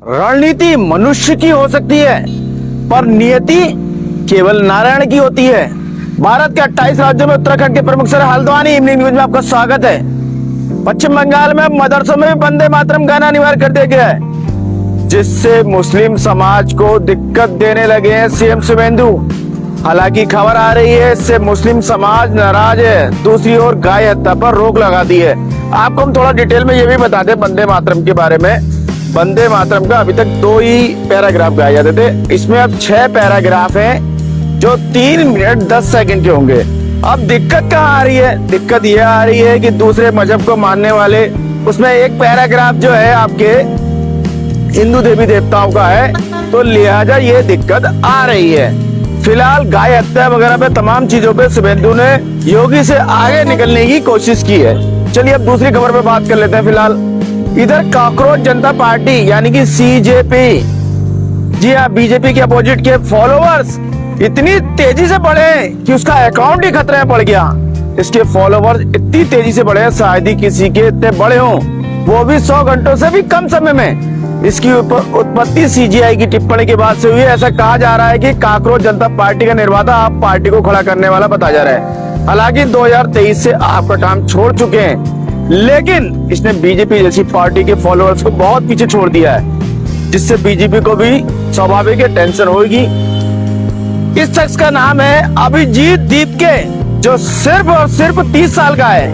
रणनीति मनुष्य की हो सकती है, पर नियति केवल नारायण की होती है। भारत के 28 राज्यों में उत्तराखंड के प्रमुख शहर हल्द्वानी इवनिंग न्यूज में आपका स्वागत है। पश्चिम बंगाल में मदरसों में भी वंदे मातरम गाना अनिवार्य कर दिया गया है, जिससे मुस्लिम समाज को दिक्कत देने लगे हैं सीएम शुभेंदु। हालांकि खबर आ रही है इससे मुस्लिम समाज नाराज है। दूसरी ओर गाय हत्या पर रोक लगा दी है। आपको हम थोड़ा डिटेल में ये भी बता दें वंदे मातरम के बारे में। वंदे मातरम का अभी तक 2 ही पैराग्राफ गाए जाते थे, इसमें अब 6 पैराग्राफ हैं जो 3 मिनट 10 सेकंड के होंगे। अब दिक्कत कहाँ आ रही है? दिक्कत ये आ रही है कि दूसरे मजहब को मानने वाले, उसमें एक पैराग्राफ जो है आपके हिंदू देवी देवताओं का है, तो लिहाजा ये दिक्कत आ रही है। फिलहाल गाय हत्या वगैरह पे तमाम चीजों पे शुभेंदु ने योगी से आगे निकलने की कोशिश की है। चलिए अब दूसरी खबर पे बात कर लेते हैं। फिलहाल इधर कॉकरोच जनता पार्टी यानी कि सीजेपी, जी हाँ, बीजेपी के अपोजिट के फॉलोअर्स इतनी तेजी से बढ़े कि उसका अकाउंट ही खतरे में पड़ गया। इसके फॉलोअर्स इतनी तेजी से बढ़े, शायद ही किसी के इतने बड़े हों, वो भी 100 घंटों से भी कम समय में। इसकी उत्पत्ति सीजीआई की टिप्पणी के बाद से हुई है। ऐसा कहा जा रहा है कि कॉकरोच जनता पार्टी का निर्माता आप पार्टी को खड़ा करने वाला बताया जा रहा है। हालांकि 2023 से आपका काम छोड़ चुके हैं, लेकिन इसने बीजेपी जैसी पार्टी के फॉलोअर्स को बहुत पीछे छोड़ दिया है, जिससे बीजेपी को भी स्वाभाविक है टेंशन होगी। इस शख्स का नाम है अभिजीत दीपके, जो सिर्फ और सिर्फ 30 साल का है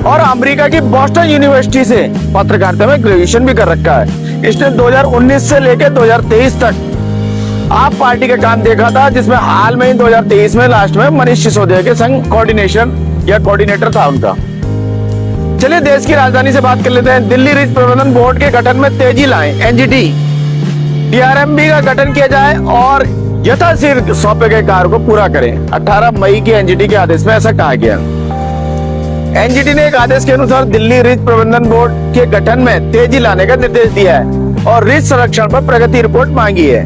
और अमेरिका की बॉस्टन यूनिवर्सिटी से पत्रकारिता में ग्रेजुएशन भी कर रखा है। इसने 2019 से लेकर 2023 तक आप पार्टी का काम देखा था, जिसमें हाल में ही 2023 में लास्ट में मनीष सिसोदिया के संग कोऑर्डिनेटर था उनका। चलिए देश की राजधानी से बात कर लेते हैं। दिल्ली रिज प्रबंधन बोर्ड के गठन में तेजी लाएं, एनजीटी डीआरएमबी का गठन किया जाए और यथाशीघ्र सौंपे गए कार्य को पूरा करें। 18 मई के एनजीटी के आदेश में ऐसा कहा गया। एनजीटी ने एक आदेश के अनुसार दिल्ली रिज प्रबंधन बोर्ड के गठन में तेजी लाने का निर्देश दिया है और रिज संरक्षण पर प्रगति रिपोर्ट मांगी है।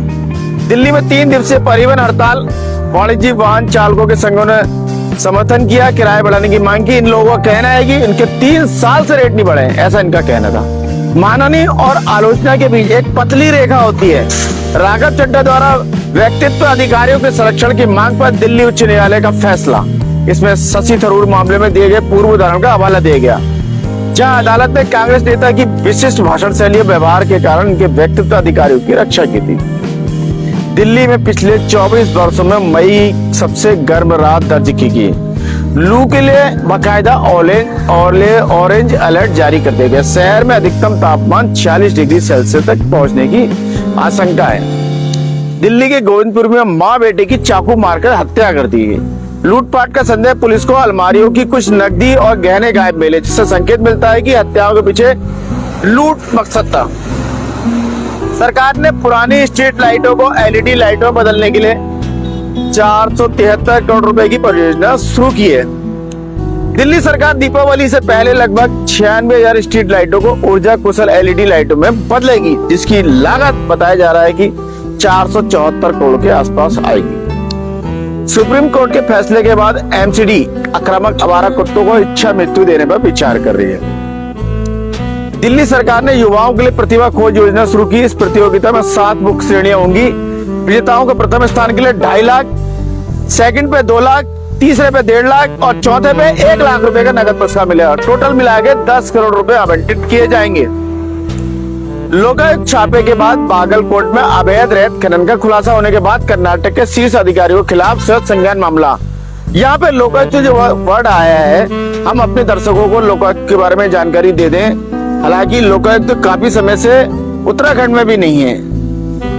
दिल्ली में 3 दिवसीय परिवहन हड़ताल, वाणिज्यिक वाहन चालकों के संघों ने समर्थन किया, किराए बढ़ाने की मांग की। इन लोगों का कहना है कि इनके 3 साल से रेट नहीं बढ़े, ऐसा इनका कहना था। माननीय और आलोचना के बीच एक पतली रेखा होती है। राघव चड्ढा द्वारा व्यक्तित्व अधिकारियों के संरक्षण की मांग पर दिल्ली उच्च न्यायालय का फैसला। इसमें शशि थरूर मामले में दिए गए पूर्व उदाहरण का हवाला दिया गया, जहां अदालत ने कांग्रेस नेता की विशिष्ट भाषण शैली और व्यवहार के कारण उनके व्यक्तित्व अधिकारियों की रक्षा की थी। दिल्ली में पिछले 24 वर्षों में मई सबसे गर्म रात दर्ज की गई। लू के लिए बाकायदा ऑरेंज अलर्ट जारी कर दिया गया। शहर में अधिकतम तापमान 40 डिग्री सेल्सियस तक पहुंचने की आशंका है। दिल्ली के गोविंदपुर में मां बेटे की चाकू मारकर हत्या कर दी गई। लूटपाट का संदेह पुलिस को अलमारियों की कुछ नकदी और गहने गायब मिले, जिससे संकेत मिलता है कि हत्याओं के पीछे लूट मकसद था। सरकार ने पुरानी स्ट्रीट लाइटों को एलईडी लाइटों में बदलने के लिए 473 करोड़ रुपए की परियोजना शुरू की है। दिल्ली सरकार दीपावली से पहले लगभग 96,000 स्ट्रीट लाइटों को ऊर्जा कुशल एलईडी लाइटों में बदलेगी, जिसकी लागत बताया जा रहा है कि 474 करोड़ के आसपास आएगी। सुप्रीम कोर्ट के फैसले के बाद एमसीडी आक्रामक आवारा कुत्तों को इच्छा मृत्यु देने पर विचार कर रही है। दिल्ली सरकार ने युवाओं के लिए प्रतिभा खोज योजना शुरू की। इस प्रतियोगिता में 7 मुख्य श्रेणियां होंगी। विजेताओं को प्रथम स्थान के लिए 2.5 लाख, सेकंड पे 2 लाख, तीसरे पे 1.5 लाख और चौथे पे 1 लाख रुपए का नगद पुरस्कार मिलेगा। टोटल मिला के 10 करोड़ रुपए आवंटित किए जाएंगे। लोकायुक्त छापे के बाद बागलकोट में अवैध रेत खनन का खुलासा होने के बाद कर्नाटक के शीर्ष अधिकारियों के खिलाफ सख्त संज्ञान मामला। यहाँ पे लोकायुक्त जो वर्ड आया है, हम अपने दर्शकों को लोकायुक्त के बारे में जानकारी दे दें। हालांकि लोकायुक्त काफी समय से उत्तराखंड में भी नहीं है।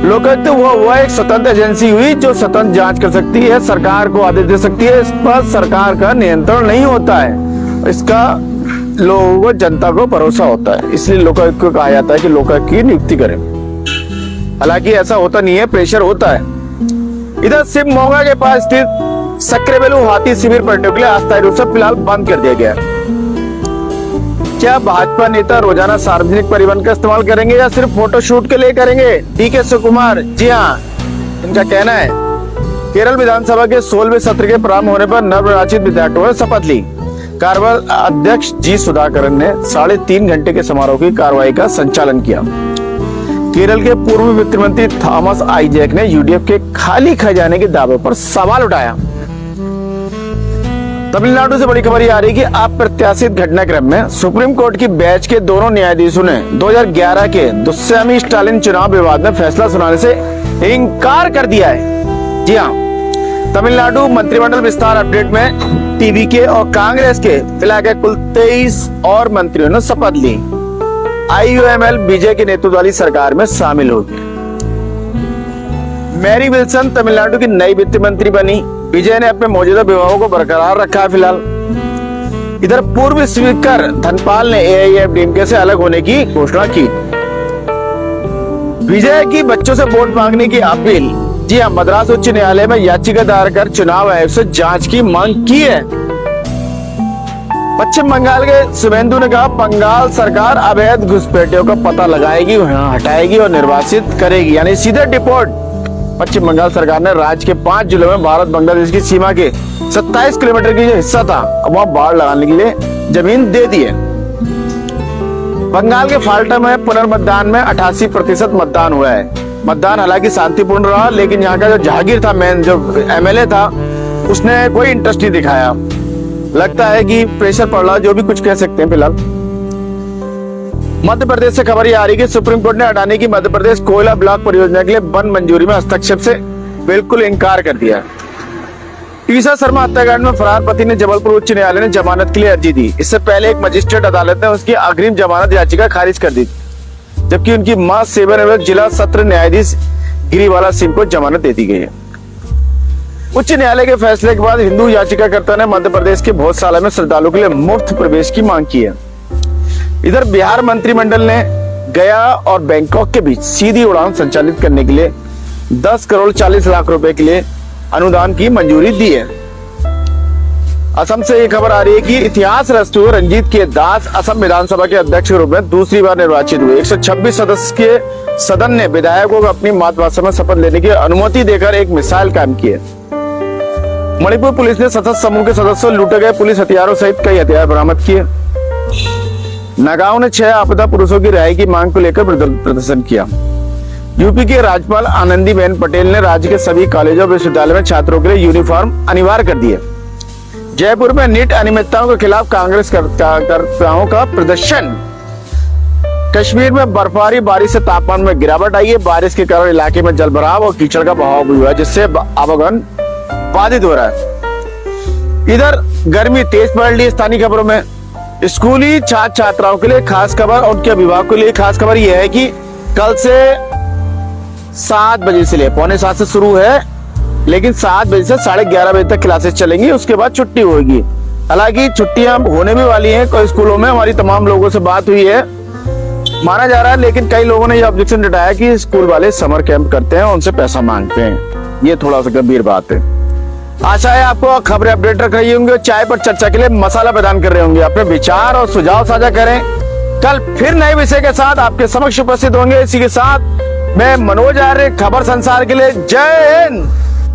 लोकायुक्त वो एक स्वतंत्र एजेंसी हुई जो स्वतंत्र जांच कर सकती है, सरकार को आदेश दे सकती है। इस पर सरकार का नियंत्रण नहीं होता है, इसका लोगों को, जनता को भरोसा होता है। इसलिए लोकायुक्त को कहा जाता है कि लोकायुक्त की नियुक्ति करें। हालांकि ऐसा होता नहीं है, प्रेशर होता है। इधर शिव मोगा के पास स्थित सक्रेबेलू हाथी शिविर पर्यटकों के लिए अस्थायी रूप से फिलहाल बंद कर दिया गया है। क्या भाजपा नेता रोजाना सार्वजनिक परिवहन का इस्तेमाल करेंगे या सिर्फ फोटोशूट के लिए करेंगे? डीके शिवकुमार, जी हाँ, इनका कहना है। केरल विधानसभा के 16वें सत्र के प्रारंभ होने पर नवनिर्वाचित विधायकों ने शपथ ली। कार्यवाहक अध्यक्ष जी सुधाकरन ने 3.5 घंटे के समारोह की कार्रवाई का संचालन किया। केरल के पूर्व वित्त मंत्री थॉमस आइजैक ने यूडीएफ के खाली खजाने के दावे पर सवाल उठाया। तमिलनाडु से बड़ी खबर ये आ रही है कि अप्रत्याशित घटनाक्रम में सुप्रीम कोर्ट की बेंच के दोनों न्यायाधीशों ने 2011 के दुष्यमी स्टालिन चुनाव विवाद में फैसला सुनाने से इनकार कर दिया है। जी हाँ, तमिलनाडु मंत्रिमंडल विस्तार अपडेट में टीवीके और कांग्रेस के फिलहाल के कुल 23 और मंत्रियों ने शपथ ली। IUML विजय के नेतृत्व वाली सरकार में शामिल होगी। मैरी विल्सन तमिलनाडु की नई वित्त मंत्री बनी। विजय ने अपने मौजूदा विभागों को बरकरार रखा है फिलहाल। इधर पूर्व स्पीकर धनपाल ने AIADMK से अलग होने की घोषणा की। विजय की बच्चों से वोट मांगने की अपील। जी हाँ, मद्रास उच्च न्यायालय में याचिका दायर कर चुनाव आयोग से जांच की मांग की है। पश्चिम बंगाल के शुभेंदु ने कहा, बंगाल सरकार अवैध घुसपैठियों का पता लगाएगी, हटाएगी और निर्वासित करेगी, यानी सीधे डिपोर्ट। पश्चिम बंगाल सरकार ने राज्य के 5 जिलों में भारत बांग्लादेश की सीमा के 27 किलोमीटर की जो हिस्सा था, वहां बाढ़ लगाने के लिए जमीन दे दी है। बंगाल के फाल्टा में पुनर्मतदान में 88% मतदान हुआ है। मतदान हालांकि शांतिपूर्ण रहा, लेकिन यहाँ का जो जहांगीर था, मेन जो MLA था, उसने कोई इंटरेस्ट नहीं दिखाया। लगता है कि प्रेशर पड़ रहा, जो भी कुछ कह सकते हैं। फिलहाल मध्य प्रदेश से खबर ये आ रही है कि सुप्रीम कोर्ट ने अडानी की मध्य प्रदेश कोयला ब्लॉक परियोजना के लिए वन मंजूरी में हस्तक्षेप से बिल्कुल इनकार कर दिया। टीसा शर्मा हत्याकांड में फरार पति ने जबलपुर उच्च न्यायालय ने जमानत के लिए अर्जी दी। इससे पहले एक मजिस्ट्रेट अदालत ने उसकी अग्रिम जमानत याचिका खारिज कर दी, जबकि उनकी मां सेवानिवृत्त जिला सत्र न्यायाधीश गिरिवाला सिंह को जमानत दे दी गई है। उच्च न्यायालय के फैसले के बाद हिंदू याचिकाकर्ता ने मध्य प्रदेश के भोजशाला में श्रद्धालुओं के लिए मुफ्त प्रवेश की मांग की है। इधर बिहार मंत्रिमंडल ने गया और बैंकॉक के बीच सीधी उड़ान संचालित करने के लिए 10 करोड़ 40 लाख रुपए के लिए अनुदान की मंजूरी दी है। असम से ये खबर आ रही है कि इतिहास रचते हुए रंजीत के दास असम विधानसभा के अध्यक्ष के रूप में दूसरी बार निर्वाचित हुए। 126 सदस्य के सदन ने विधायकों को अपनी मातृभाषा में शपथ लेने की अनुमति देकर एक मिसाइल कायम की है। मणिपुर पुलिस ने सशस्त्र समूह के सदस्यों लूटे गए पुलिस हथियारों सहित कई हथियार बरामद किए। नगांव ने 6 आपदा पुरुषों की रिहाई की मांग को लेकर प्रदर्शन किया। यूपी के राज्यपाल आनंदीबेन पटेल ने राज्य के सभी कॉलेजों और विश्वविद्यालय में छात्रों के लिए यूनिफॉर्म अनिवार्य कर दिए। जयपुर में नीट अनियमितताओं के खिलाफ कांग्रेस कार्यकर्ताओं का प्रदर्शन। कश्मीर में बर्फबारी बारिश से तापमान में गिरावट आई है। बारिश के कारण इलाके में जलभराव और कीचड़ का बहाव भी हुआ है, जिससे आवागमन बाधित हो रहा है। इधर गर्मी तेज पड़ रही है। स्थानीय खबरों में स्कूली छात्र छात्राओं के लिए खास खबर और उनके अभिभावकों के लिए खास खबर यह है कि कल से 7 बजे से ले 6:45 से शुरू है, लेकिन 7 बजे से 11:30 बजे तक क्लासेस चलेंगी। उसके बाद छुट्टी होगी। हालांकि छुट्टियां होने भी वाली हैं कई स्कूलों में। हमारी तमाम लोगों से बात हुई है, माना जा रहा है, लेकिन कई लोगों ने यह ऑब्जेक्शन जताया कि स्कूल वाले समर कैंप करते हैं, उनसे पैसा मांगते हैं। ये थोड़ा सा गंभीर बात है। आशा है आपको खबरें अपडेट रख रही होंगे, चाय पर चर्चा के लिए मसाला प्रदान कर रहे होंगे। अपने विचार और सुझाव साझा करें। कल फिर नए विषय के साथ आपके समक्ष उपस्थित होंगे। इसी के साथ मैं मनोज आर्य, खबर संसार के लिए जय हिंद।